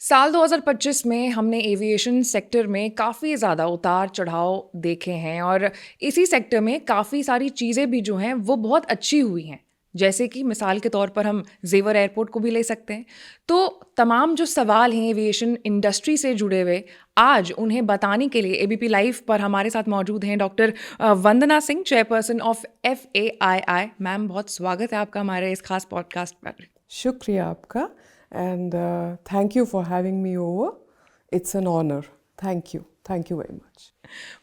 साल 2025 में हमने एविएशन सेक्टर में काफ़ी ज़्यादा उतार-चढ़ाव देखे हैं और इसी सेक्टर में काफ़ी सारी चीज़ें भी जो हैं वो बहुत अच्छी हुई हैं। जैसे कि मिसाल के तौर पर हम ज़ेवर एयरपोर्ट को भी ले सकते हैं। तो तमाम जो सवाल हैं एविएशन इंडस्ट्री से जुड़े हुए, आज उन्हें बताने के लिए एबीपी लाइव पर हमारे साथ मौजूद हैं doctor Vandana Singh, chairperson of FAII. Ma'am, बहुत स्वागत है आपका हमारे इस खास पॉडकास्ट पर। शुक्रिया आपका and thank you for having me over. It's an honor. Thank you. Thank you very much.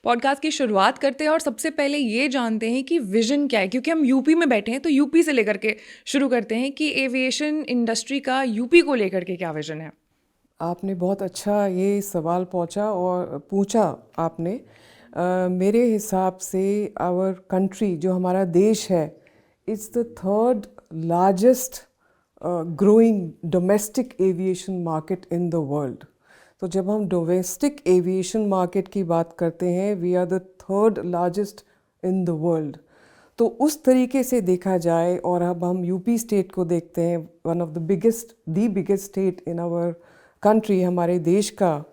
Podcast की शुरुआत करते हैं और सबसे पहले ये जानते हैं कि विजन क्या है, क्योंकि हम यूपी में बैठे हैं तो यूपी से लेकर के शुरू करते हैं कि एविएशन इंडस्ट्री का यूपी को लेकर के क्या विजन है। आपने बहुत अच्छा ये सवाल पूछा आपने। मेरे हिसाब से आवर कंट्री जो हमारा देश है, it's the third largest growing domestic aviation market in the world. तो जब हम डोमेस्टिक एविएशन मार्केट की बात करते हैं, we are the third largest in the world. तो उस तरीके से देखा जाए, और अब हम यूपी स्टेट को देखते हैं, one of the biggest state in our country, हमारे देश का।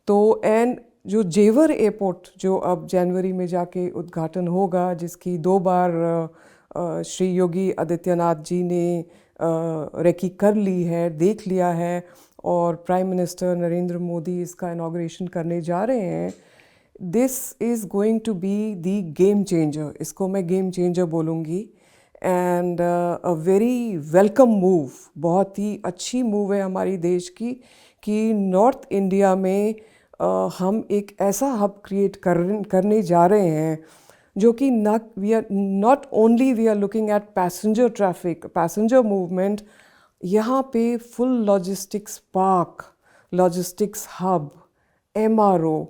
तो एंड जो जेवर एयरपोर्ट जो अब जनवरी में जाके उद्घाटन होगा, जिसकी 2 बार श्री योगी आदित्यनाथ जी ने रेकी कर ली है, देख लिया है, और प्राइम मिनिस्टर नरेंद्र मोदी इसका इनॉग्रेशन करने जा रहे हैं। This is going to be the game changer, इसको मैं गेम चेंजर बोलूँगी। And a very welcome move, बहुत ही अच्छी मूव है हमारी देश की कि नॉर्थ इंडिया में हम एक ऐसा हब क्रिएट करने जा रहे हैं जो कि we are not only we are looking at passenger traffic, passenger movement. यहाँ पे full logistics park, logistics hub, MRO,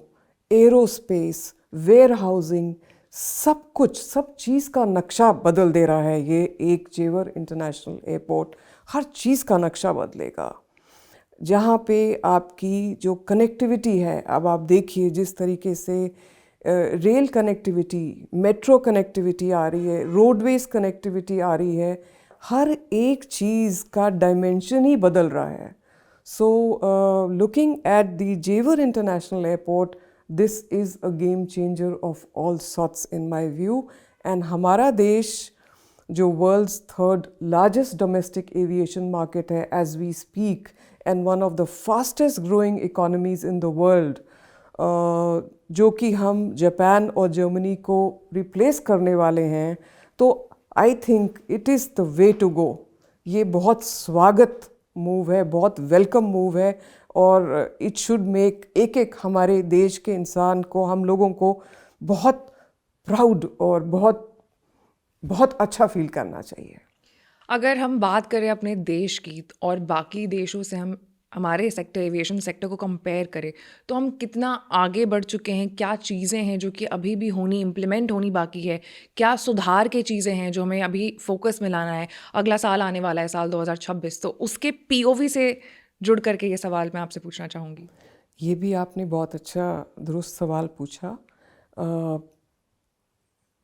aerospace, warehousing, सब कुछ, सब चीज़ का नक्शा बदल दे रहा है ये एक जेवर इंटरनेशनल एयरपोर्ट। हर चीज़ का नक्शा बदलेगा। जहाँ पे आपकी जो कनेक्टिविटी है, अब आप देखिए जिस तरीके से रेल कनेक्टिविटी, मेट्रो कनेक्टिविटी आ रही है, रोडवेज कनेक्टिविटी आ रही है, हर एक चीज़ का डायमेंशन ही बदल रहा है। So looking at the Jewar international airport, this is a game changer of all sorts in my view. And हमारा देश जो world's third largest domestic aviation market है as we speak, and one of the fastest growing economies in the world, जो कि हम Japan और Germany को replace करने वाले हैं। तो I think it is the way to go. ये बहुत स्वागत मूव है, बहुत वेलकम मूव है, और इट शुड मेक एक एक हमारे देश के इंसान को, हम लोगों को बहुत प्राउड और बहुत बहुत अच्छा फील करना चाहिए। अगर हम बात करें अपने देश की और बाकी देशों से, हम हमारे सेक्टर एविएशन सेक्टर को कंपेयर करें, तो हम कितना आगे बढ़ चुके हैं? क्या चीज़ें हैं जो कि अभी भी इम्प्लीमेंट होनी बाकी है? क्या सुधार के चीज़ें हैं जो हमें अभी फोकस में लाना है? अगला साल आने वाला है, साल 2026, तो उसके पीओवी से जुड़ करके ये सवाल मैं आपसे पूछना चाहूँगी। ये भी आपने बहुत अच्छा दुरुस्त सवाल पूछा।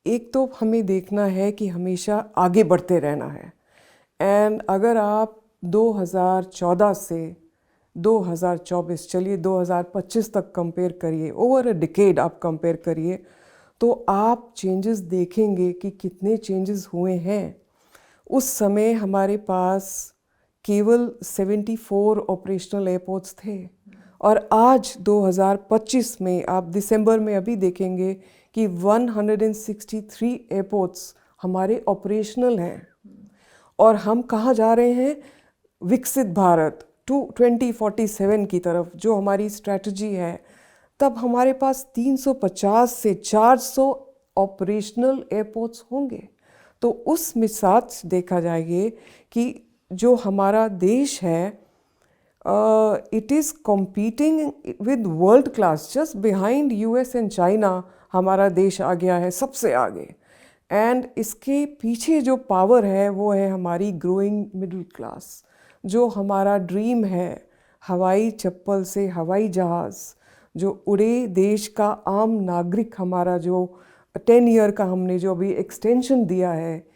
एक तो हमें देखना है कि हमेशा आगे बढ़ते रहना है। एंड अगर आप 2014 से 2024, चलिए 2025 तक कंपेयर करिए, ओवर अ डिकेड आप कंपेयर करिए, तो आप चेंजेस देखेंगे कि कितने चेंजेस हुए हैं। उस समय हमारे पास केवल 74 ऑपरेशनल एयरपोर्ट्स थे, और आज 2025 में आप दिसंबर में अभी देखेंगे कि 163 एयरपोर्ट्स हमारे ऑपरेशनल हैं। और हम कहाँ जा रहे हैं? विकसित भारत 2047 की तरफ, जो हमारी स्ट्रैटेजी है। तब हमारे पास 350 से 400 ऑपरेशनल एयरपोर्ट्स होंगे। तो उस मिसाल से देखा जाएगा कि जो हमारा देश है, it is competing with world class. Just behind US and China हमारा देश आ गया है सबसे आगे। एंड इसके पीछे जो पावर है वो है हमारी ग्रोइंग मिडिल क्लास। जो हमारा ड्रीम है, हवाई चप्पल से हवाई जहाज़, जो उड़े देश का आम नागरिक, हमारा जो 10 ईयर का हमने जो अभी एक्सटेंशन दिया है,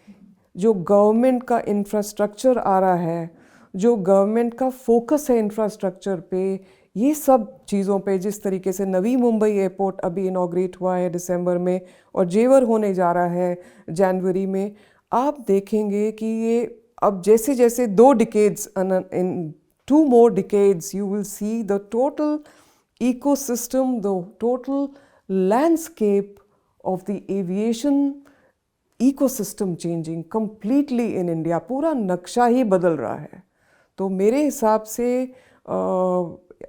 जो गवर्नमेंट का इंफ्रास्ट्रक्चर आ रहा है, जो गवर्नमेंट का फोकस है इंफ्रास्ट्रक्चर पे, ये सब चीज़ों पे, जिस तरीके से नवी मुंबई एयरपोर्ट अभी इनॉग्रेट हुआ है दिसंबर में और जेवर होने जा रहा है जनवरी में, आप देखेंगे कि ये अब जैसे जैसे 2 decades, in 2 more decades you will see the total ecosystem, the total landscape of the aviation ecosystem changing completely in India. पूरा नक्शा ही बदल रहा है. तो मेरे हिसाब से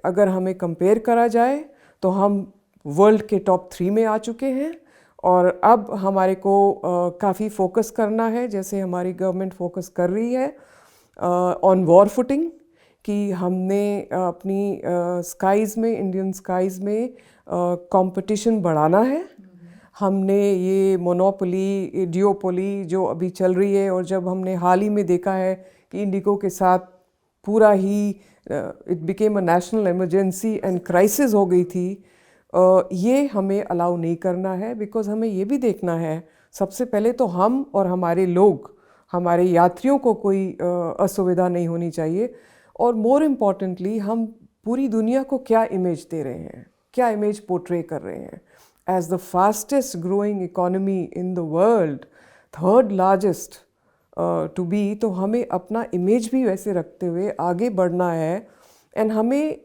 अगर हमें कंपेयर करा जाए तो हम वर्ल्ड के टॉप 3 में आ चुके हैं और अब हमारे को काफ़ी फोकस करना है, जैसे हमारी गवर्नमेंट फोकस कर रही है ऑन वॉर फुटिंग, कि हमने अपनी स्काइज़ में, इंडियन स्काइज़ में कंपटीशन बढ़ाना है. हमने ये मोनोपोली, डियोपोली जो अभी चल रही है, और जब हमने हाल ही में देखा है कि इंडिगो के साथ पूरा ही it became a national emergency and crisis हो गई थी, ये हमें अलाउ नहीं करना है. बिकॉज हमें ये भी देखना है, सबसे पहले तो हम और हमारे लोग, हमारे यात्रियों को कोई असुविधा नहीं होनी चाहिए, और मोर इम्पॉर्टेंटली हम पूरी दुनिया को क्या इमेज दे रहे हैं, क्या इमेज पोर्ट्रे कर रहे हैं. As the fastest growing economy in the world, 3rd largest to be, तो हमें अपना इमेज भी वैसे रखते हुए आगे बढ़ना है. एंड हमें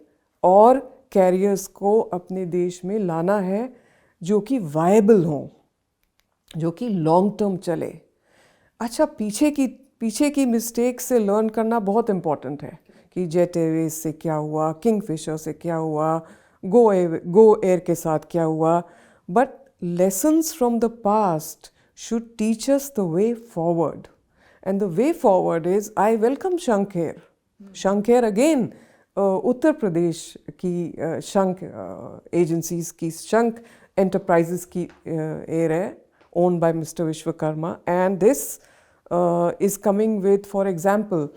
और कैरियर्स को अपने देश में लाना है जो कि वायबल हों, जो कि लॉन्ग टर्म चले. अच्छा, पीछे की मिस्टेक से लर्न करना बहुत इम्पॉर्टेंट है कि जेट एयरवेज से क्या हुआ, किंगफिशर से क्या हुआ, गो एयर के साथ क्या हुआ. But lessons from the past should teach us the way forward, and the way forward is, I welcome शंख एयर. शंख एयर अगेन उत्तर प्रदेश की शंख एजेंसीज की, शंख एंटरप्राइजेस की एयर है, owned by Mr. Vishwakarma, and this is coming with, for example,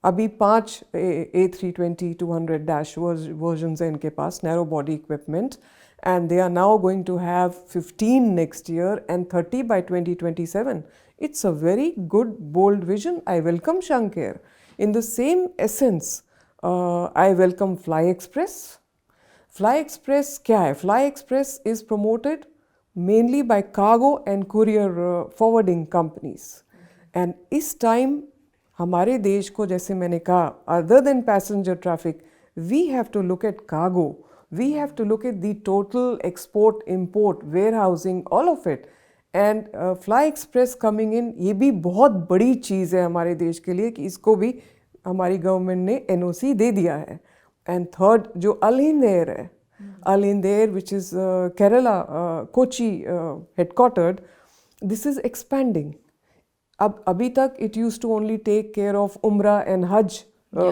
अभी 5 A320-200 versions हैं इनके पास, narrow body equipment, and they are now going to have 15 next year and 30 by 2027. It's a very good, bold vision. I welcome Shank Air. In the same essence, I welcome Fly Express. Fly Express क्या है? Fly Express is promoted mainly by cargo and courier forwarding companies. And इस time हमारे देश को, जैसे मैंने कहा, other than passenger traffic, we have to look at cargo. We have to look at the total export, import, warehousing, all of it. And Fly Express coming in, ये भी बहुत बड़ी चीज़ है हमारे देश के लिए कि इसको भी हमारी गवर्नमेंट ने NOC दे दिया है. And third, जो Al Hind Air है, Al Hind Air, which is Kerala, Kochi headquartered, this is expanding. अब अभी तक it used to only take care of Umrah and Hajj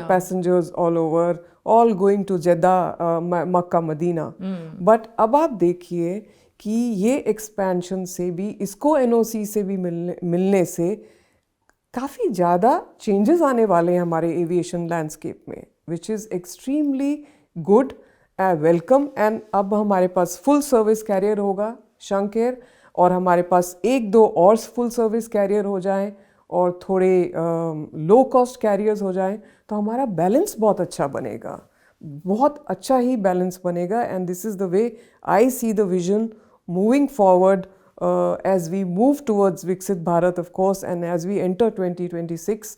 passengers all over, all going to Jeddah, Makkah, Medina. But अब आप देखिए कि ये expansion से भी, इसको NOC से भी मिलने से काफ़ी ज़्यादा चेंजेस आने वाले हैं हमारे एविएशन लैंडस्केप में, which is extremely good, welcome. And अब हमारे पास फुल सर्विस कैरियर होगा शंख एयर, और हमारे पास 1-2 और फुल सर्विस कैरियर हो जाएं और थोड़े लो कॉस्ट कैरियर्स हो जाएं, तो हमारा बैलेंस बहुत अच्छा बनेगा, बहुत अच्छा ही बैलेंस बनेगा. And this is the way I see the vision moving forward as we move towards Viksit Bharat, of course, and as we enter 2026,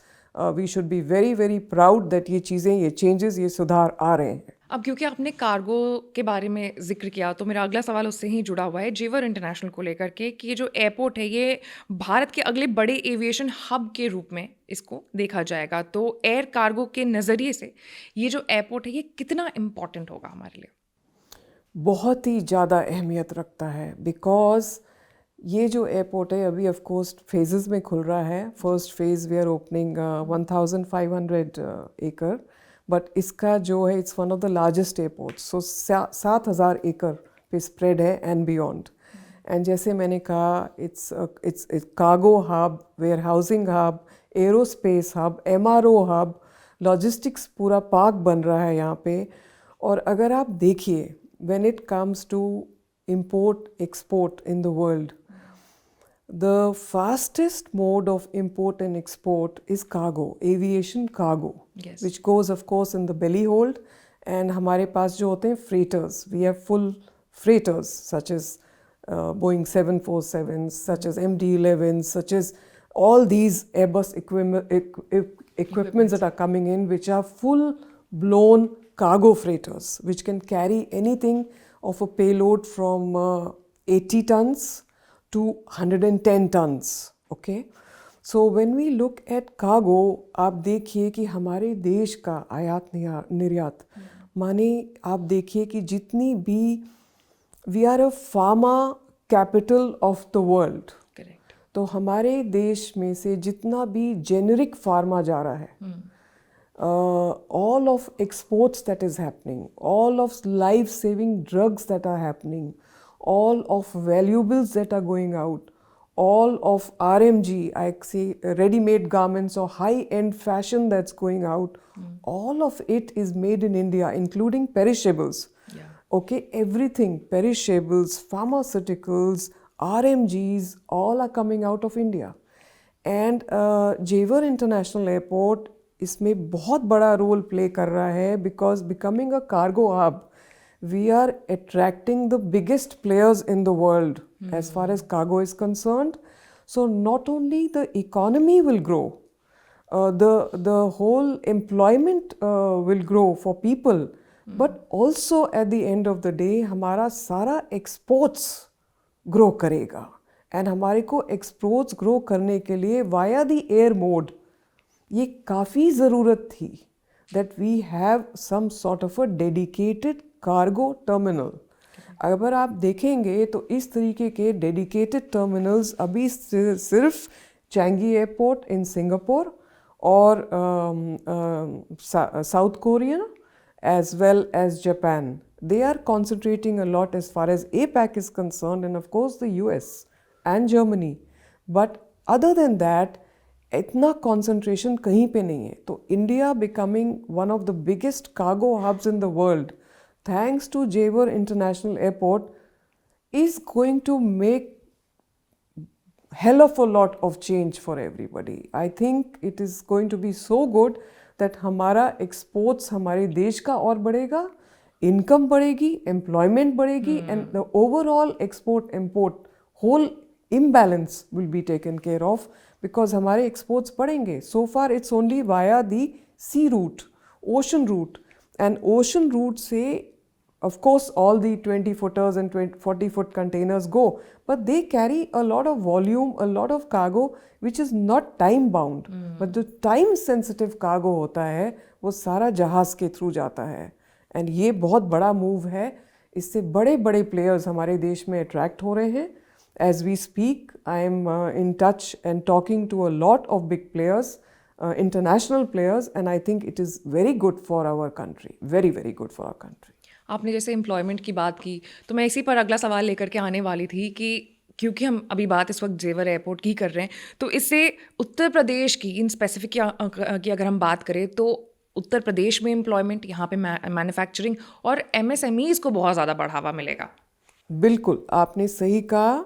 we should be very, very proud that ये चीज़ें, ये changes, ये सुधार आ रहे हैं. अब क्योंकि आपने कार्गो के बारे में जिक्र किया, तो मेरा अगला सवाल उससे ही जुड़ा हुआ है, जेवर इंटरनेशनल को लेकर के, कि ये जो एयरपोर्ट है, ये भारत के अगले बड़े एविएशन हब के रूप में इसको देखा जाएगा. तो एयर कार्गो के नज़रिए से ये जो एयरपोर्ट है, ये कितना इम्पोर्टेंट होगा हमारे लिए? बहुत ही ज़्यादा अहमियत रखता है, बिकॉज ये जो एयरपोर्ट है अभी ऑफ कोर्स फेजेस में खुल रहा है. First phase we are opening 1500 एकड़, बट इसका जो है, it's one of the largest airport, so 7000 एकड़ पे स्प्रेड है एंड बियॉन्ड. एंड जैसे मैंने कहा, it's cargo hub, warehousing hub, aerospace hub, MRO hub, logistics पूरा पार्क बन रहा है यहाँ पे. और अगर आप देखिए, when it comes to import export in the world, The fastest mode of import and export is cargo, aviation cargo, Yes. which goes of course in the belly hold. And हमारे पास जो होते हैं freighters, we have full freighters such as Boeing 747s, such as MD-11s, such as all these Airbus equipments that are coming in, which are full-blown cargo freighters, which can carry anything of a payload from 80 tons to 110 tons. Okay, so when we look at cargo, आप देखिए कि हमारे देश का आयात निर्यात माने आप देखिए कि जितनी भी we are a pharma capital of the world, correct. तो हमारे देश में से जितना भी जेनेरिक फार्मा जा रहा है, all of exports that is happening, all of life-saving drugs that are happening, all of valuables that are going out, all of RMG, I say ready-made garments or high-end fashion that's going out, all of it is made in India, including perishables. Yeah. Okay, everything, perishables, pharmaceuticals, RMGs, all are coming out of India. And Jewar International Airport इसमें बहुत बड़ा role play कर रहा है, because becoming a cargo hub we are attracting the biggest players in the world as far as cargo is concerned. So not only the economy will grow, the whole employment will grow for people, but also at the end of the day हमारा सारा exports grow करेगा. And हमारे को exports grow करने के लिए via the air mode ये काफ़ी ज़रूरत थी that we have some sort of a dedicated cargo terminal. अगर आप देखेंगे तो इस तरीके के dedicated terminals अभी सिर्फ चैंगी एयरपोर्ट इन सिंगापुर और south Korea as well as Japan. They are concentrating a lot as far as APAC is concerned, and of course the US and Germany. But other than that, इतना concentration कहीं पे नहीं है. तो India becoming one of the biggest cargo hubs in the world, thanks to Jewar International Airport, is going to make hell of a lot of change for everybody. I think it is going to be so good that हमारा exports हमारे देश का और बढ़ेगा, income बढ़ेगी, employment बढ़ेगी, and the overall export-import whole imbalance will be taken care of because हमारे exports बढ़ेंगे. So far it's only via the sea route, ocean route, and ocean route से of course all the 20-footers and 40-foot containers go, but they carry a lot of volume, a lot of cargo which is not time bound. But जो time sensitive cargo होता है वो सारा जहाज़ के through जाता है, and ये बहुत बड़ा move है. इससे बड़े बड़े players हमारे देश में attract हो रहे हैं. As we speak, I am in touch and talking to a lot of big players, international players, and I think it is very good for our country, very, very good for our country. आपने जैसे employment की बात की तो मैं इसी पर अगला सवाल लेकर के आने वाली थी कि क्योंकि हम अभी बात इस वक्त जेवर एयरपोर्ट की कर रहे हैं, तो इससे उत्तर प्रदेश की इन स्पेसिफिक की अगर हम बात करें तो उत्तर प्रदेश में एम्प्लॉयमेंट, यहाँ पे मैन्युफैक्चरिंग और MSMEs को बहुत ज़्यादा बढ़ावा मिलेगा. बिल्कुल आपने सही कहा.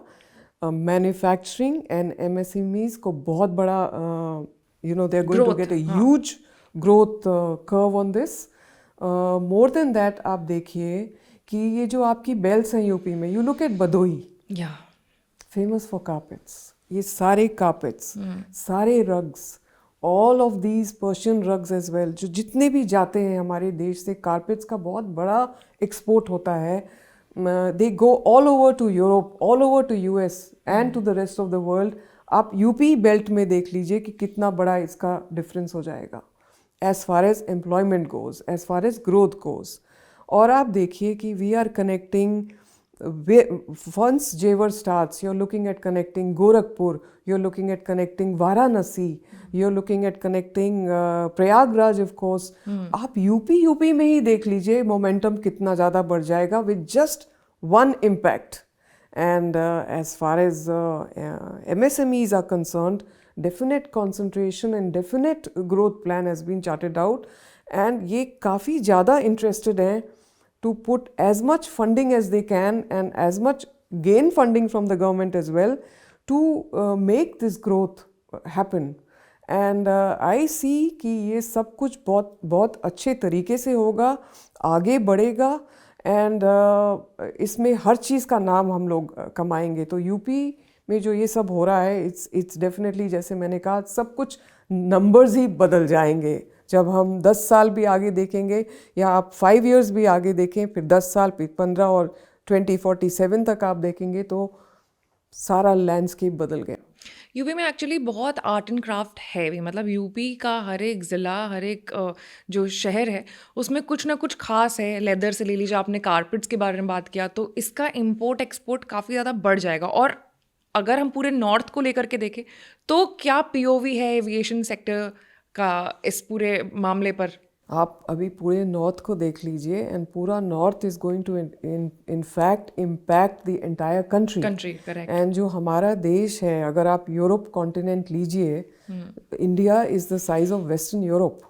मैन्युफैक्चरिंग एंड MSMEs को बहुत बड़ा they are going to get a huge growth curve on this. More than that, आप देखिए कि ये जो आपकी बेल्स हैं यूपी में, you look at Bhadohi, famous for carpets. ये सारे carpets, सारे rugs, all of these Persian rugs as well, जो जितने भी जाते हैं हमारे देश से, carpets का बहुत बड़ा export होता है. They go all over to Europe, all over to US and to the rest of the world. आप यूपी बेल्ट में देख लीजिए कि कितना बड़ा इसका डिफरेंस हो जाएगा as far as employment goes, as far as growth goes. और आप देखिए कि we are connecting, once Jewar starts, you're looking at connecting Gorakhpur, you're looking at connecting Varanasi, you're looking at connecting Prayagraj of course. आप UP में ही देख लीजिए momentum कितना ज़्यादा बढ़ जाएगा with just one impact. And as far as MSMEs are concerned, definite concentration and definite growth plan has been charted out, and ये काफ़ी ज़्यादा interested हैं to put as much funding as they can and as much gain funding from the government as well to make this growth happen. And I see कि ये सब कुछ बहुत बहुत अच्छे तरीके से होगा, आगे बढ़ेगा, एंड इसमें हर चीज़ का नाम हम लोग कमाएंगे. तो यूपी में जो ये सब हो रहा है, इट्स डेफिनेटली, जैसे मैंने कहा, सब कुछ नंबर्स ही बदल जाएंगे. जब हम 10 साल भी आगे देखेंगे, या आप 5 years भी आगे देखें, फिर 10 साल, फिर 15 और 2047 तक आप देखेंगे, तो सारा लैंडस्केप बदल गया. यूपी में एक्चुअली बहुत आर्ट एंड क्राफ्ट है भी, मतलब यूपी का हर एक ज़िला, हर एक जो शहर है उसमें कुछ ना कुछ खास है. लेदर से ले लीजिए, आपने कारपेट्स के बारे में बात किया, तो इसका इम्पोर्ट एक्सपोर्ट काफ़ी ज़्यादा बढ़ जाएगा. और अगर हम पूरे नॉर्थ को लेकर के देखें, तो क्या पीओवी है एविएशन सेक्टर का इस पूरे मामले पर? आप अभी पूरे नॉर्थ को देख लीजिए, एंड पूरा north is going to in fact impact the entire country. Correct. And जो हमारा देश है, अगर आप यूरोप कॉन्टिनेंट लीजिए, India is the size of western Europe.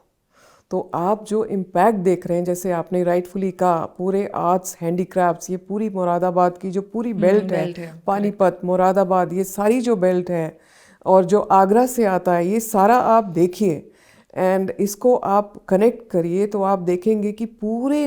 तो आप जो इम्पैक्ट देख रहे हैं, जैसे आपने राइटफुली कहा, पूरे आर्ट्स, हैंडीक्राफ्ट्स, ये पूरी मुरादाबाद की जो पूरी बेल्ट है, पानीपत, मुरादाबाद, ये सारी जो बेल्ट है, और जो आगरा से आता है, ये सारा आप देखिए, एंड इसको आप कनेक्ट करिए, तो आप देखेंगे कि पूरे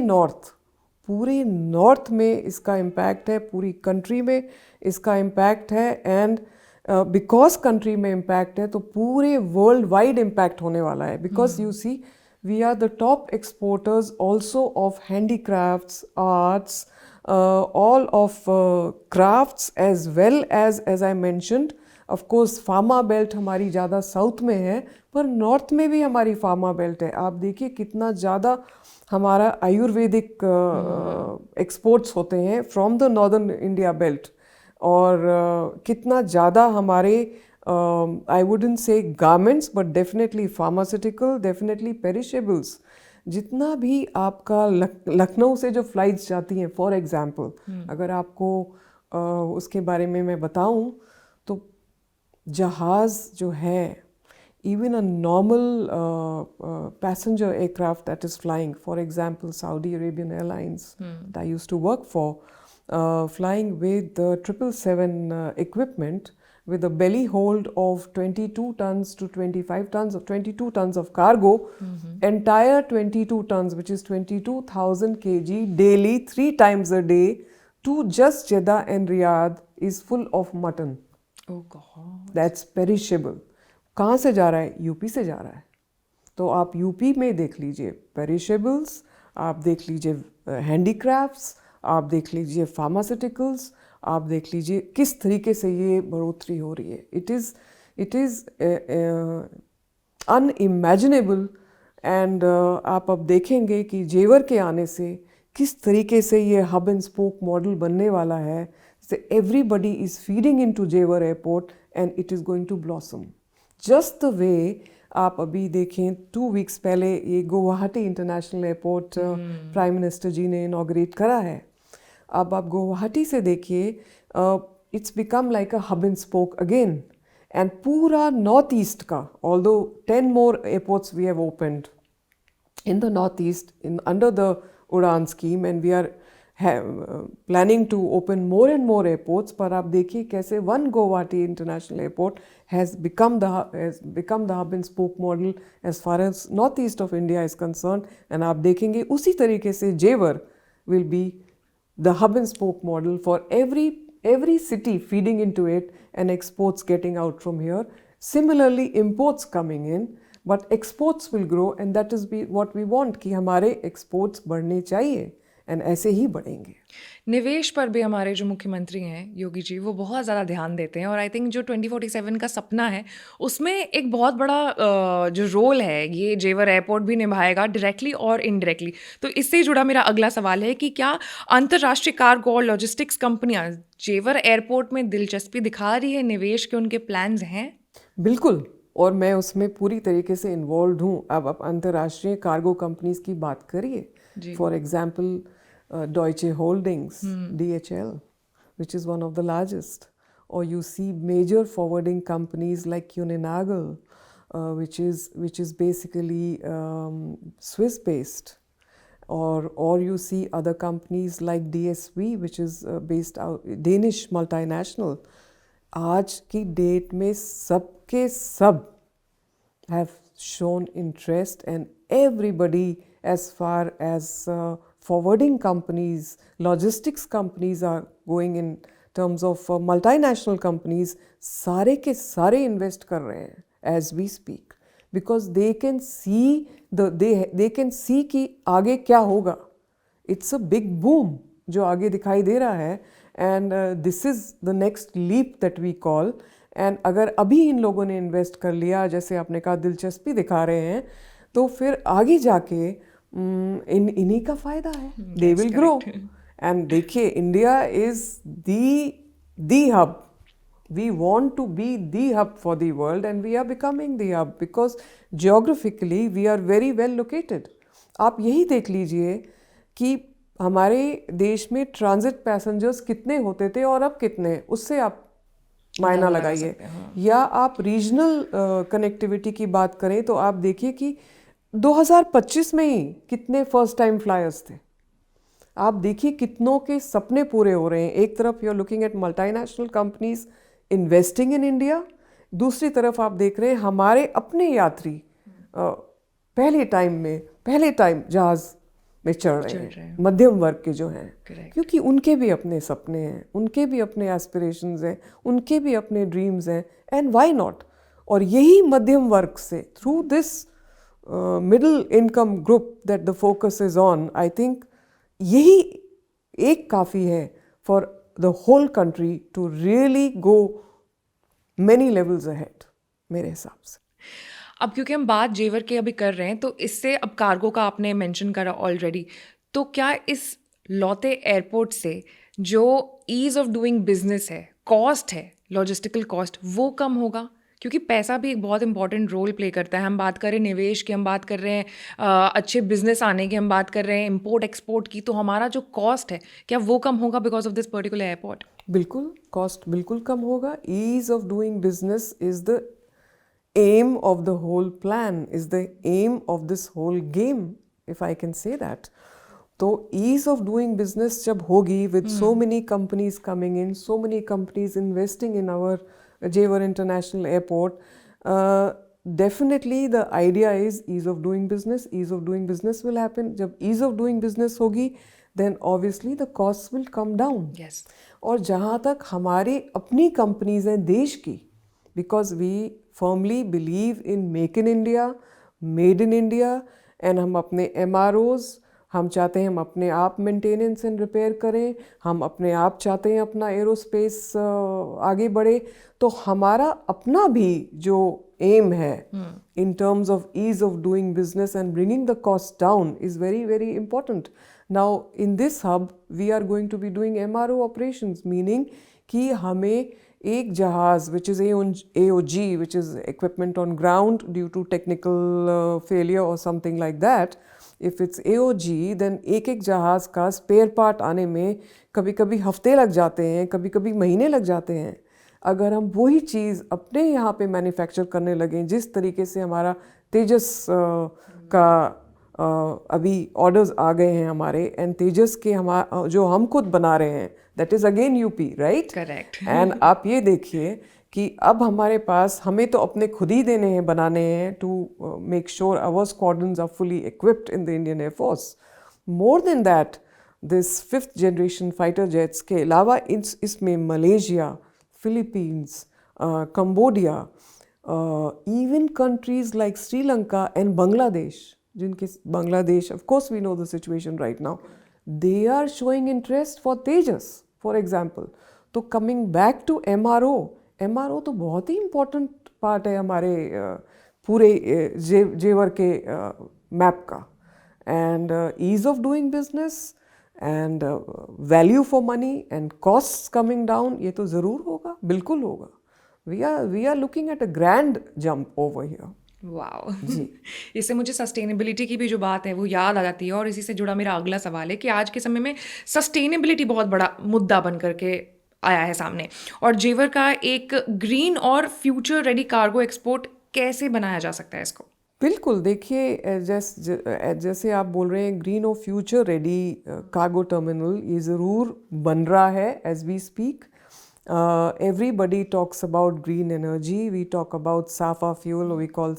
नॉर्थ में इसका इम्पैक्ट है, पूरी कंट्री में इसका इम्पैक्ट है. एंड बिकॉज कंट्री में इम्पैक्ट है, तो पूरे वर्ल्ड वाइड इम्पैक्ट होने वाला है. Because you see, we are the top exporters also of handicrafts, arts, all of crafts, as well as I mentioned, of course pharma belt हमारी ज़्यादा south में है, पर नॉर्थ में भी हमारी फार्मा बेल्ट है. आप देखिए कितना ज़्यादा हमारा आयुर्वेदिक एक्सपोर्ट्स होते हैं from the northern India belt, और कितना ज़्यादा हमारे I wouldn't say garments, but definitely pharmaceutical, definitely perishables, जितना भी आपका लखनऊ से जो फ्लाइट्स जाती हैं, फॉर एग्जांपल, अगर आपको उसके बारे में मैं बताऊं, तो जहाज़ जो है, even a normal passenger aircraft that is flying, for example, Saudi Arabian Airlines that I used to work for, flying with the 777 equipment with a belly hold of 22 tons to 25 tons, of 22 tons of cargo, entire 22 tons, which is 22,000 kg daily, 3 times a day, to just Jeddah and Riyadh, is full of mutton. Oh God. That's perishable. कहाँ से जा रहा है? UP से जा रहा है. तो आप यूपी में देख लीजिए पेरिशेबल्स, आप देख लीजिए हैंडीक्राफ्ट्स, आप देख लीजिए फार्मास्यूटिकल्स, आप देख लीजिए किस तरीके से ये बढ़ोतरी हो रही है. It is unimaginable. एंड आप अब देखेंगे कि जेवर के आने से किस तरीके से ये हब एंड स्पोक मॉडल बनने वाला है. Everybody is feeding into Jewar Airport, and it is going to blossom. Just the way आप अभी देखें 2 weeks पहले ये Guwahati international airport prime minister ji ने इनॉग्रेट करा है. अब आप गुवाहाटी से देखिए, it's become like a hub and spoke again. And पूरा नॉर्थ ईस्ट का, although 10 more airports we have opened in the northeast under the Udan scheme, and we are planning to open more and more airports. पर आप देखिए कैसे one Guwahati International Airport has become the hub and spoke model as far as northeast of India is concerned. And आप देखेंगे उसी तरीके से Jewar will be the hub and spoke model for every city feeding into it, and exports getting out from here. Similarly, imports coming in, but exports will grow, and that is what we want, कि हमारे exports बढ़ने चाहिए, and ऐसे ही बढ़ेंगे. निवेश पर भी हमारे जो मुख्यमंत्री हैं योगी जी, वो बहुत ज़्यादा ध्यान देते हैं. और आई थिंक जो 2047 का सपना है, उसमें एक बहुत बड़ा जो रोल है ये जेवर एयरपोर्ट भी निभाएगा, डायरेक्टली और इनडायरेक्टली. तो इससे जुड़ा मेरा अगला सवाल है कि क्या अंतर्राष्ट्रीय कार्गो और लॉजिस्टिक्स कंपनियां जेवर एयरपोर्ट में दिलचस्पी दिखा रही है, निवेश के उनके प्लान्स हैं? बिल्कुल, और मैं उसमें पूरी तरीके से इन्वॉल्व हूँ. अब आप अंतर्राष्ट्रीय कार्गो कंपनीज की बात करिए, for example Deutsche Holdings, DHL, which is one of the largest, or you see major forwarding companies like Kuehne+Nagel, which is basically Swiss based, or you see other companies like DSV, which is based out Danish multinational. आज की date में सबके सब have shown interest, and everybody, as far as forwarding companies, logistics companies are going in terms of multinational companies, सारे के सारे invest कर रहे हैं as we speak, because they can see they can see कि आगे क्या होगा. It's a big boom जो आगे दिखाई दे रहा है, and this is the next leap that we call. And अगर अभी इन लोगों ने इन्वेस्ट कर लिया, जैसे आपने कहा दिलचस्पी दिखा रहे हैं, तो फिर आगे जाके इन्हीं का फ़ायदा है. They will grow. एंड देखिए, India is the hub. We want to be the hub for the world, and we are becoming the hub because geographically we are very well located. आप यही देख लीजिए कि हमारे देश में ट्रांजिट पैसेंजर्स कितने होते थे और अब कितने, उससे आप मायना लगाइए. या आप रीजनल कनेक्टिविटी की बात करें तो आप देखिए कि 2025 में ही कितने फर्स्ट टाइम फ्लायर्स थे. आप देखिए कितनों के सपने पूरे हो रहे हैं. एक तरफ you are looking at multinational companies investing in India, दूसरी तरफ आप देख रहे हैं हमारे अपने यात्री पहले टाइम जहाज में चढ़ रहे हैं, मध्यम वर्ग के जो हैं. क्योंकि उनके भी अपने सपने हैं, उनके भी अपने एस्पिरेशंस हैं, उनके भी अपने ड्रीम्स हैं, एंड व्हाई नॉट. और यही मध्यम वर्ग से through this middle income group that the focus is on, I think यही एक काफ़ी है for the whole country to really go many levels ahead मेरे हिसाब से. अब क्योंकि हम बात जेवर की अभी कर रहे हैं, तो इससे अब कार्गो का आपने मेंशन करा ऑलरेडी, तो क्या इस लौते एयरपोर्ट से जो ईज़ ऑफ डूइंग बिजनेस है, कॉस्ट है, लॉजिस्टिकल कॉस्ट, वो कम होगा? क्योंकि पैसा भी एक बहुत इंपॉर्टेंट रोल प्ले करता है. हम बात कर रहे हैं निवेश की, हम बात कर रहे हैं अच्छे बिजनेस आने की, हम बात कर रहे हैं इम्पोर्ट एक्सपोर्ट की, तो हमारा जो कॉस्ट है क्या वो कम होगा because of this particular airport? बिल्कुल, कॉस्ट बिल्कुल कम होगा. Ease of doing business is the aim of the whole plan, is the aim of this whole game, if I can say that. So ease of doing business jab hogi with so many companies coming in, so many companies investing in our Jewar International Airport, definitely the idea is ease of doing business. Ease of doing business will happen. Jab ease of doing business hogi, then obviously the costs will come down. Yes. और जहाँ तक हमारी अपनी companies हैं देश की, because we firmly believe in make in India, made in India, and हम अपने MROs, हम चाहते हैं हम अपने आप मेंटेनेंस एंड रिपेयर करें, हम अपने आप चाहते हैं अपना एरोस्पेस आगे बढ़े. तो हमारा अपना भी जो एम है in terms of ease of doing business and bringing the cost down is very, very important. Now in this hub we are going to be doing MRO operations, meaning कि हमें एक जहाज which is AOG, which is equipment on ground due to technical failure or something like that. If it's AOG, then एक जहाज का spare part आने में कभी कभी हफ्ते लग जाते हैं, कभी कभी महीने लग जाते हैं. अगर हम वही चीज़ अपने यहाँ पे मैन्युफैक्चर करने लगें, जिस तरीके से हमारा तेजस का अभी ऑर्डर्स आ गए हैं हमारे, एंड तेजस के जो हम खुद बना रहे हैं, that is again UP, right? Correct. And आप ये देखिए कि अब हमारे पास, हमें तो अपने खुद ही देने हैं, बनाने हैं, to make sure our squadrons are fully equipped in the Indian air force. More than that, this 5th generation fighter jets के अलावा इसमें Malaysia, Philippines, Cambodia, even countries like Sri Lanka and Bangladesh, जिनके Bangladesh, of course we know the situation right now, they are showing interest for Tejas, for example. तो coming back to MRO तो बहुत ही important part है हमारे पूरे जेवर के मैप का. and ease of doing business and value for money and costs coming down, ये तो ज़रूर होगा, बिल्कुल होगा. we are looking at a grand jump over here. Wow. इससे मुझे सस्टेनेबिलिटी की भी जो बात है वो याद आ जाती है, और इसी से जुड़ा मेरा अगला सवाल है कि आज के समय में सस्टेनेबिलिटी बहुत बड़ा मुद्दा बन करके आया है सामने, और जेवर का एक ग्रीन और फ्यूचर रेडी कार्गो एक्सपोर्ट कैसे बनाया जा सकता है इसको? बिल्कुल, देखिए जैसे आप बोल रहे हैं ग्रीन और फ्यूचर रेडी कार्गो टर्मिनल, ये ज़रूर बन रहा है as we speak. Everybody talks about green energy. We talk about SAFA fuel, or we call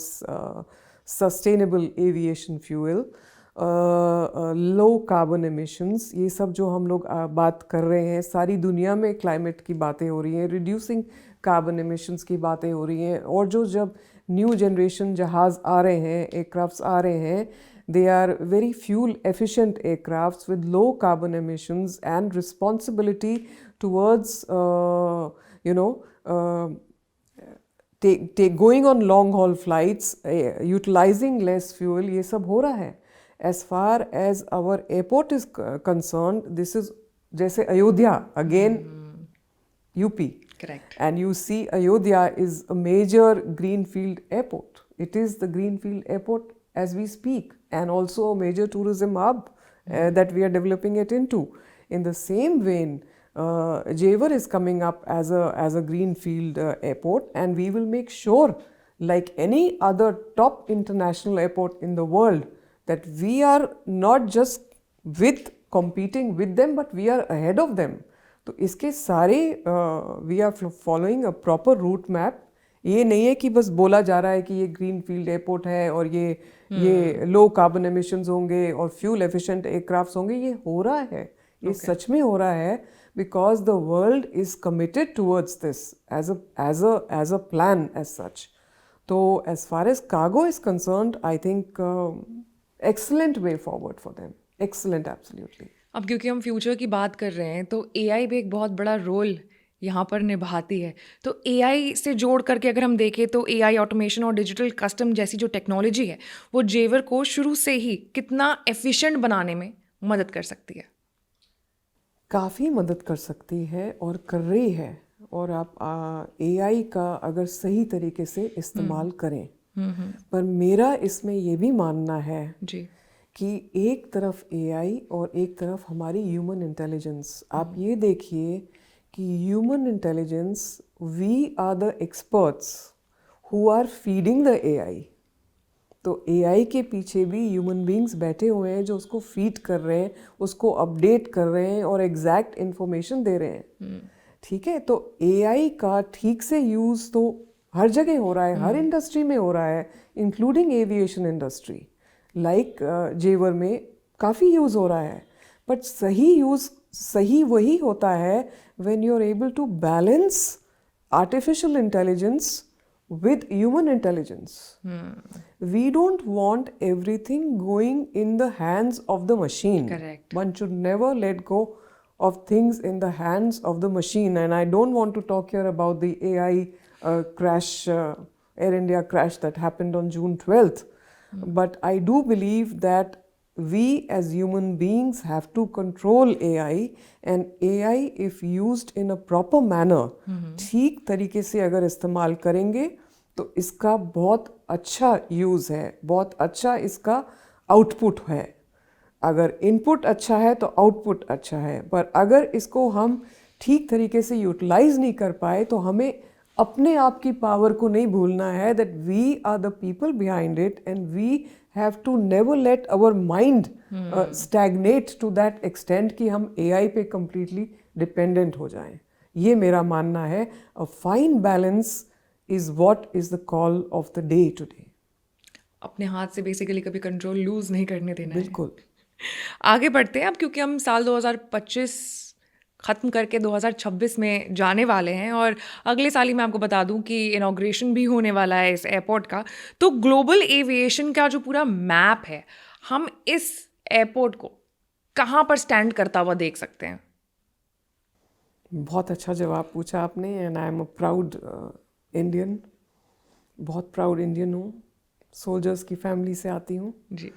sustainable aviation fuel. Low carbon emissions, ये सब जो हम लोग बात कर रहे हैं, सारी दुनिया में क्लाइमेट की बातें हो रही हैं, रिड्यूसिंग कार्बन एमिशंस की बातें हो रही हैं. और जो जब न्यू जनरेशन जहाज़ आ रहे हैं, एयरक्राफ्ट्स आ रहे हैं, they are very fuel efficient aircrafts with low carbon emissions and responsibility towards you know going on long haul flights, utilizing less fuel. ये सब हो रहा है. As far as our airport is concerned, this is जैसे Ayodhya, again UP. Correct. And you see Ayodhya is a major greenfield airport. It is the greenfield airport as we speak, and also a major tourism hub that we are developing it into. In the same vein, Jewar is coming up as a greenfield airport, and we will make sure, like any other top international airport in the world, that we are not just competing with them, but we are ahead of them. तो इसके सारे we are following a proper route map. ये नहीं है कि बस बोला जा रहा है कि ये ग्रीन फील्ड एयरपोर्ट है और ये लो कार्बन एमिशंस होंगे और फ्यूल एफिशिएंट एयरक्राफ्ट्स होंगे. ये हो रहा है, ये सच में हो रहा है, because the world is committed towards this as a plan as such. तो as far as cargo is concerned, I think excellent way forward for them. Excellent, absolutely. अब क्योंकि हम फ्यूचर की बात कर रहे हैं, तो एआई भी एक बहुत बड़ा रोल यहाँ पर निभाती है. तो एआई से जोड़ करके अगर हम देखें, तो एआई ऑटोमेशन और डिजिटल कस्टम जैसी जो टेक्नोलॉजी है, वो जेवर को शुरू से ही कितना एफिशिएंट बनाने में मदद कर सकती है. काफ़ी मदद कर सकती है और कर रही है. और आप एआई का अगर सही तरीके से इस्तेमाल करें. पर मेरा इसमें ये भी मानना है जी कि एक तरफ एआई और एक तरफ हमारी ह्यूमन इंटेलिजेंस. आप ये देखिए कि human intelligence, we are the experts who are feeding the AI. तो एआई के पीछे भी ह्यूमन बींग्स बैठे हुए हैं जो उसको फीड कर रहे हैं, उसको अपडेट कर रहे हैं और एग्जैक्ट इन्फॉर्मेशन दे रहे हैं. ठीक है. तो एआई का ठीक से यूज़ तो हर जगह हो रहा है, हर इंडस्ट्री में हो रहा है, इंक्लूडिंग एविएशन इंडस्ट्री. लाइक जेवर में काफ़ी यूज़ हो रहा है. बट सही वही होता है when you are able to balance artificial intelligence with human intelligence. We don't want everything going in the hands of the machine. Correct. One should never let go of things in the hands of the machine. And I don't want to talk here about the AI crash, Air India crash that happened on June 12th. But I do believe that we as human beings have to control AI, and AI if used in a proper manner, ठीक तरीके से अगर इस्तेमाल करेंगे तो इसका बहुत अच्छा यूज़ है, बहुत अच्छा इसका आउटपुट है. अगर इनपुट अच्छा है तो आउटपुट अच्छा है. पर अगर इसको हम ठीक तरीके से यूटिलाइज नहीं कर पाए तो हमें अपने आप की पावर को नहीं भूलना है. That we are the people behind it, and we have to never let our mind stagnate to that extent कि हम एआई पे कम्प्लीटली डिपेंडेंट हो जाएं. ये मेरा मानना है. A fine balance is what is the call of the day today. अपने हाथ से बेसिकली कभी कंट्रोल लूज नहीं करने देना है. बिल्कुल. आगे बढ़ते हैं अब, क्योंकि हम साल 2025 ख़त्म करके 2026 में जाने वाले हैं, और अगले साल ही मैं आपको बता दूं कि इनॉग्रेशन भी होने वाला है इस एयरपोर्ट का. तो ग्लोबल एविएशन का जो पूरा मैप है, हम इस एयरपोर्ट को कहाँ पर स्टैंड करता हुआ देख सकते हैं? बहुत अच्छा जवाब पूछा आपने. And I am a proud Indian. बहुत प्राउड इंडियन हूँ. सोल्जर्स की फैमिली से आती हूँ जी.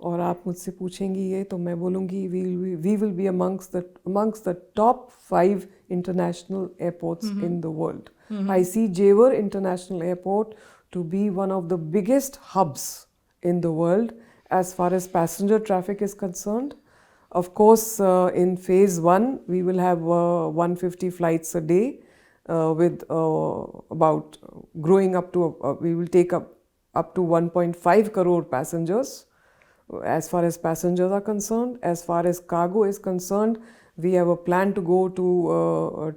और आप मुझसे पूछेंगी ये तो मैं बोलूँगी we will be amongst the top 5 international airports in the world. I see Jewar International Airport to be one of the biggest hubs in the world as far as passenger traffic is concerned. Of course, in phase 1 we will have 150 flights a day with about growing up to we will take up to 1.5 crore passengers. As far as passengers are concerned, as far as cargo is concerned, We have a plan to go to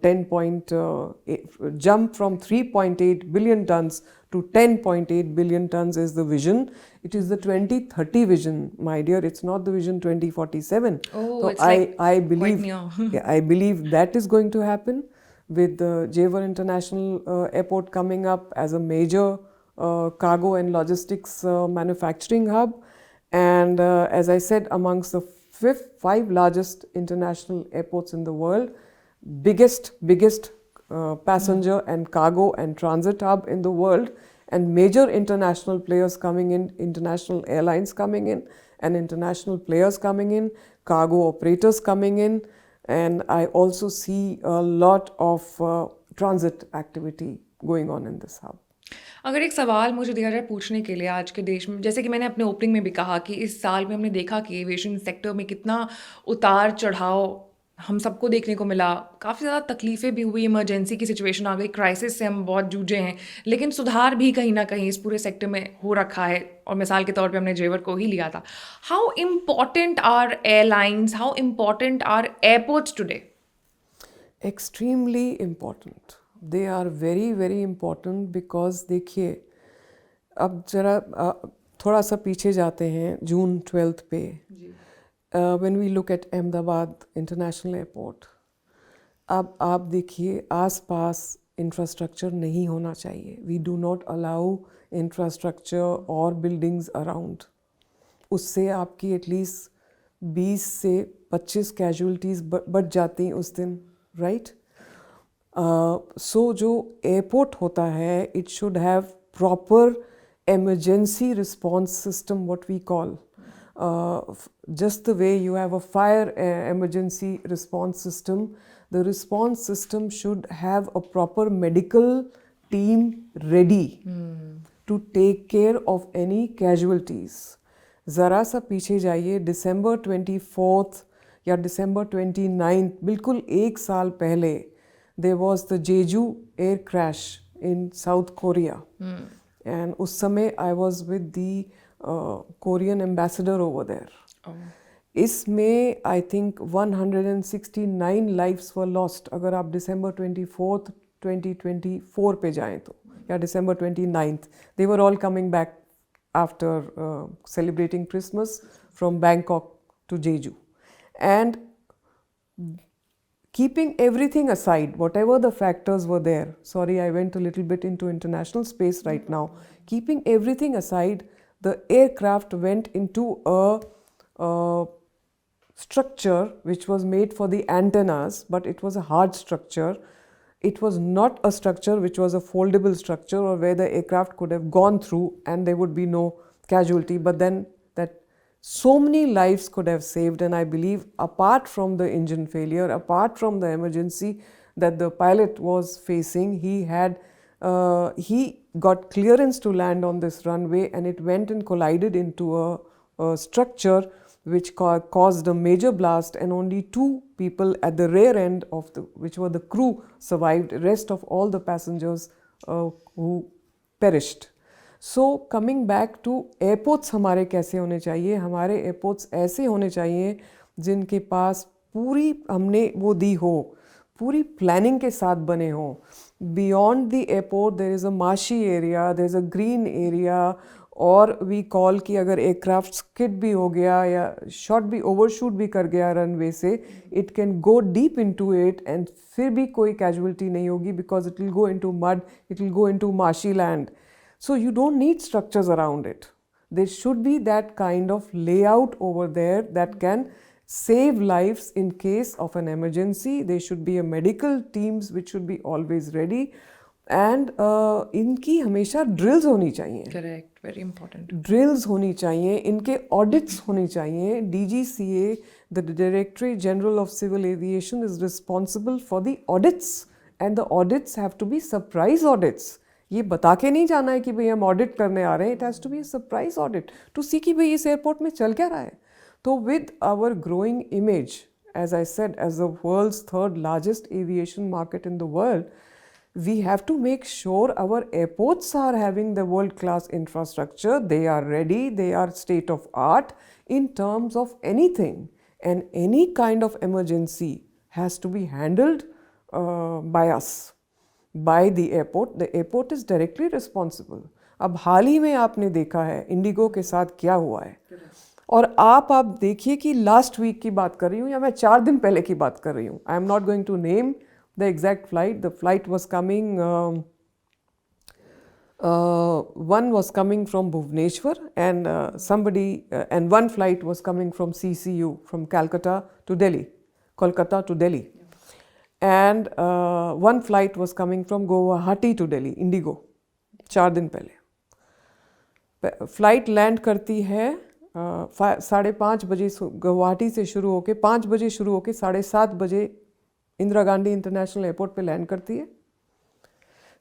jump from 3.8 billion tons to 10.8 billion tons is the vision. It is the 2030 vision, my dear. It's not the vision 2047. Oh, So it's like I quite believe, near. yeah, I believe that is going to happen with the Jewar International Airport coming up as a major cargo and logistics manufacturing hub. And as I said, amongst the five largest international airports in the world, biggest passenger and cargo and transit hub in the world, and major international players coming in, international airlines coming in, and international players coming in, cargo operators coming in, and I also see a lot of transit activity going on in this hub. अगर एक सवाल मुझे दिया जाए पूछने के लिए आज के देश में, जैसे कि मैंने अपने ओपनिंग में भी कहा कि इस साल में हमने देखा कि एविएशन सेक्टर में कितना उतार चढ़ाव हम सबको देखने को मिला। काफ़ी ज़्यादा तकलीफ़ें भी हुई, इमरजेंसी की सिचुएशन आ गई, क्राइसिस से हम बहुत जूझे हैं, लेकिन सुधार भी कहीं ना कहीं इस पूरे सेक्टर में हो रखा है। और मिसाल के तौर पे हमने जेवर को ही लिया था। How important are airlines, how important are airports today? Extremely important. They are very very important because देखिए, अब जरा थोड़ा सा पीछे जाते हैं जून 12 पे, when we look at Ahmedabad international airport, अब आप देखिए आसपास इंफ्रास्ट्रक्चर नहीं होना चाहिए. We do not allow infrastructure और बिल्डिंग्स अराउंड. उससे आपकी एटलीस्ट 20 से 25 कैजुअलिटीज़ बच जाती उस दिन, राइट? सो जो एयरपोर्ट होता है, it should have proper emergency response system, what we call. Just the way you have a fire emergency response system, the response system should have a proper medical team ready to take care of any casualties. ज़रा सा पीछे जाइए, December 24th या December 29th, बिल्कुल एक साल पहले, there was the Jeju air crash in South Korea. And उस समय I was with the Korean ambassador over there. इसमें I think 169 lives were lost. अगर आप December 24th 2024 पे जाएं तो, या December 29th, they were all coming back after celebrating Christmas from Bangkok to Jeju. And keeping everything aside, whatever the factors were there, sorry, I went a little bit into international space right now. Keeping everything aside, the aircraft went into a structure which was made for the antennas, but it was a hard structure. It was not a structure which was a foldable structure or where the aircraft could have gone through and there would be no casualty. But then that so many lives could have saved, and I believe apart from the engine failure, apart from the emergency that the pilot was facing, he got clearance to land on this runway, and it went and collided into a structure which caused a major blast, and only 2 people at the rear end of which were the crew survived. Rest of all the passengers who perished. So coming back to airports, हमारे कैसे होने चाहिए? हमारे airports ऐसे होने चाहिए जिनके पास पूरी हमने वो दी हो, पूरी प्लानिंग के साथ बने हो. Beyond the airport there is a marshy area, there is a green area, और वी कॉल कि अगर एयरक्राफ्ट स्किड भी हो गया या शॉट भी ओवरशूट भी कर गया रनवे से, it can go deep into it and फिर भी कोई कैजुअलिटी नहीं होगी, because it will go into mud, it will go into माशी land. So you don't need structures around it. There should be that kind of layout over there that can save lives in case of an emergency. There should be a medical teams which should be always ready, and इनकी हमेशा drills होनी चाहिए. Correct, very important. Drills होनी चाहिए, इनके audits होनी चाहिए. DGCA, the Directorate General of Civil Aviation, is responsible for the audits, and the audits have to be surprise audits. ये बता के नहीं जाना है कि भाई हम ऑडिट करने आ रहे हैं. It has to be surprise audit to see कि भाई इस एयरपोर्ट में चल क्या रहा है. तो with our growing image, as I said, as the world's 3rd largest aviation market in the world, we have to make sure our airports are having the world class infrastructure. They are ready, they are state of art in terms of anything, and any kind of emergency has to be handled by us, by the airport. The airport is directly responsible. अब हाल ही में आपने देखा है Indigo के साथ क्या हुआ है, और आप देखिए कि लास्ट वीक की बात कर रही हूँ या मैं 4 दिन पहले की बात कर रही हूँ. I am not going to name the exact flight. The flight was coming, one was coming from Bhubaneswar and and one flight was coming from CCU, from Kolkata to Delhi, and one flight was coming from Guwahati to Delhi, Indigo. 4 दिन पहले flight land करती है 5:30 बजे गुवाहाटी से शुरू होके 5 बजे शुरू होके 7:30 बजे इंदिरा गांधी इंटरनेशनल एयरपोर्ट पे लैंड करती है.